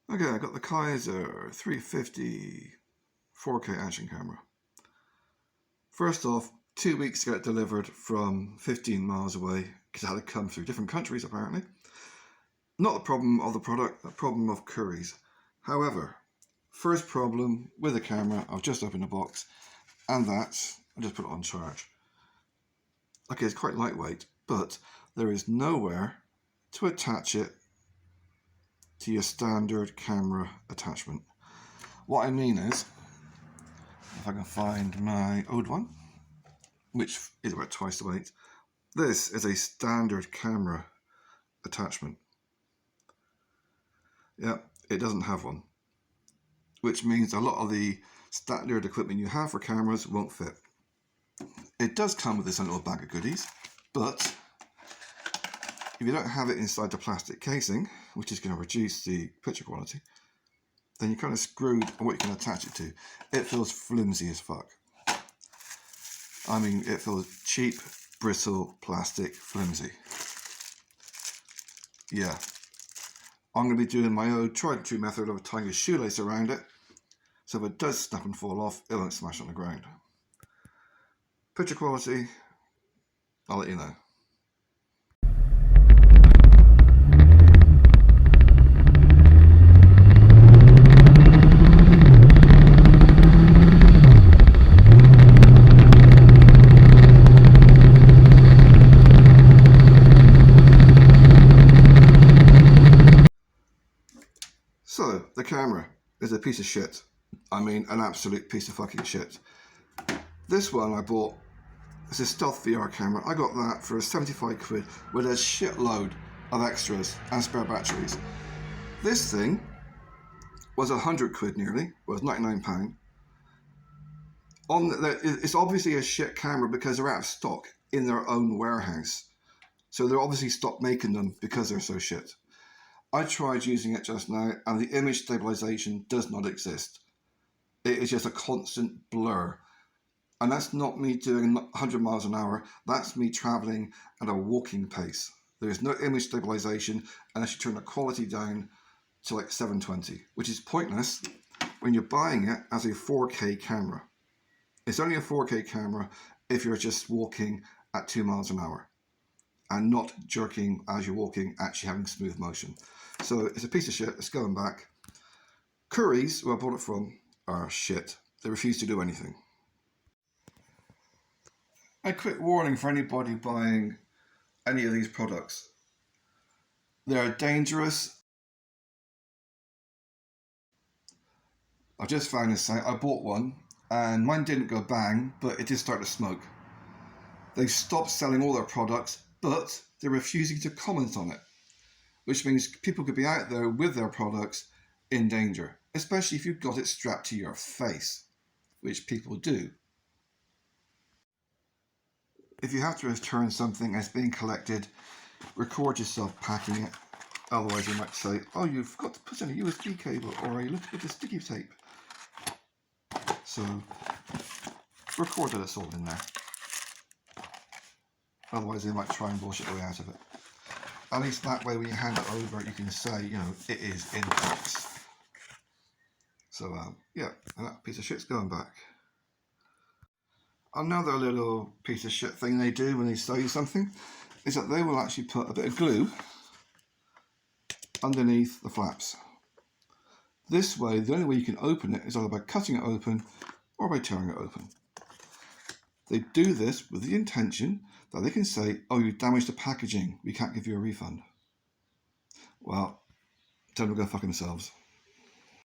Okay, I got the Kaiser 350 4K action camera. First off, 2 weeks to get it delivered from 15 miles away because it had to come through different countries apparently. Not the problem of the product, the problem of couriers. However, first problem with the camera, I've just opened the box, and that's, I just put it on charge. Okay, it's quite lightweight, but there is nowhere to attach it to your standard camera attachment. What I mean is, if I can find my old one, which is about twice the weight, this is a standard camera attachment. Yeah, it doesn't have one, which means a lot of the standard equipment you have for cameras won't fit. It does come with this little bag of goodies, but if you don't have it inside the plastic casing, which is going to reduce the picture quality, then you're kind of screwed on what you can attach it to. It feels flimsy as fuck. I mean, it feels cheap, brittle, plastic, flimsy. Yeah. I'm going to be doing my own tried and true method of tying a shoelace around it, so if it does snap and fall off, it won't smash on the ground. Picture quality, I'll let you know. So, the camera is a piece of shit. I mean, an absolute piece of fucking shit. This one I bought, it's a stealth VR camera. I got that for 75 quid with a shitload of extras and spare batteries. This thing was 100 quid nearly, was £99. It's obviously a shit camera because they're out of stock in their own warehouse. So they're obviously stopped making them because they're so shit. I tried using it just now and the image stabilization does not exist. It is just a constant blur. And that's not me doing 100 miles an hour, that's me traveling at a walking pace. There's no image stabilization unless you turn the quality down to like 720, which is pointless when you're buying it as a 4K camera. It's only a 4K camera if you're just walking at 2 miles an hour and not jerking as you're walking, actually having smooth motion. So it's a piece of shit, it's going back. Currys, where I bought it from, are shit. They refuse to do anything. A quick warning for anybody buying any of these products. They're dangerous. I just found this out. I bought one and mine didn't go bang, but it did start to smoke. They've stopped selling all their products, but they're refusing to comment on it, which means people could be out there with their products in danger, especially if you've got it strapped to your face, which people do. If you have to return something as being collected, record yourself packing it. Otherwise, you might say, oh, you forgot to put in a USB cable, or you left with the sticky tape. So, record that it's all in there. Otherwise, they might try and bullshit their way out of it. At least that way, when you hand it over, you can say, you know, it is in box. So, yeah, and that piece of shit's going back. Another little piece of shit thing they do when they sell you something is that they will actually put a bit of glue underneath the flaps. This way, the only way you can open it is either by cutting it open or by tearing it open. They do this with the intention that they can say, oh, you damaged the packaging, we can't give you a refund. Well, tell them to go fuck themselves.